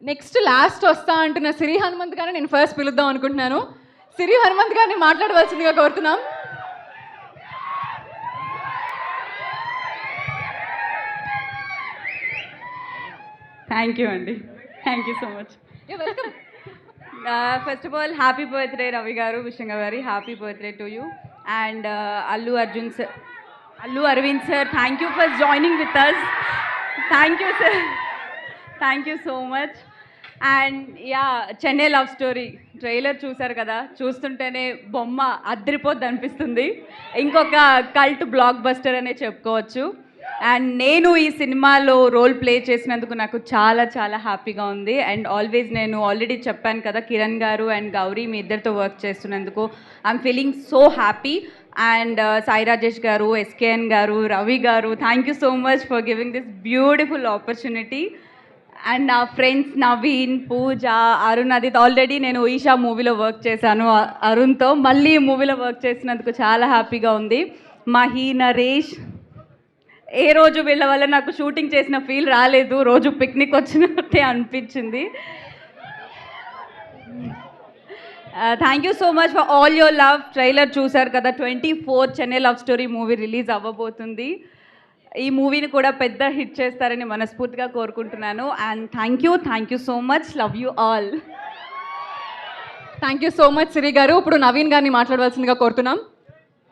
Next last వస్తా అంటున్న సిరి హనుమంత్ గారిని నేను ఫస్ట్ పిలుద్దాం అనుకుంటున్నాను. సిరి హనుమంత్ గారిని మాట్లాడవలసిందిగా కోరుతున్నాం. థ్యాంక్ యూ అండి, thank you so much. Welcome. First of all happy birthday Ravi garu, విషంగా గారి happy birthday to you. And Allu Aravind sir, thank you for joining with us. Thank you sir, thank you so much. And yeah, Chennai love story trailer చూసారు కదా, చూస్తుంటేనే బొమ్మ అద్దరిపోద్ది అనిపిస్తుంది. ఇంకొక cult block buster అనే చెప్పుకోవచ్చు. అండ్ నేను ఈ సినిమాలో రోల్ ప్లే చేసినందుకు నాకు చాలా చాలా హ్యాపీగా ఉంది. అండ్ ఆల్వేస్ నేను ఆల్రెడీ చెప్పాను కదా, కిరణ్ గారు అండ్ గౌరీ మీ ఇద్దరితో వర్క్ చేస్తున్నందుకు I'm feeling so happy. And Sai Rajesh గారు, ఎస్కేఎన్ గారు, రవి గారు, thank you so much for giving this beautiful opportunity. And నా ఫ్రెండ్స్ నవీన్, పూజ, అరుణ్, అది ఆల్రెడీ నేను ఈషా మూవీలో వర్క్ చేశాను అరుణ్తో. మళ్ళీ ఈ మూవీలో వర్క్ చేసినందుకు చాలా హ్యాపీగా ఉంది. మహి, నరేష్, ఏ రోజు వీళ్ళ వల్ల నాకు షూటింగ్ చేసిన ఫీల్ రాలేదు, రోజు పిక్నిక్ వచ్చినట్టే అనిపించింది. Thank you so much for all your love. Trailer చూసారు కదా, 24 Chennai love story movie release అవ్వబోతుంది. ఈ మూవీని కూడా పెద్ద హిట్ చేస్తారని మనస్ఫూర్తిగా కోరుకుంటున్నాను. And thank you so much. Love you all. Thank you so much Siri garu. ఇప్పుడు నవీన్ గారిని మాట్లాడవలసిందిగా కోరుతున్నాం.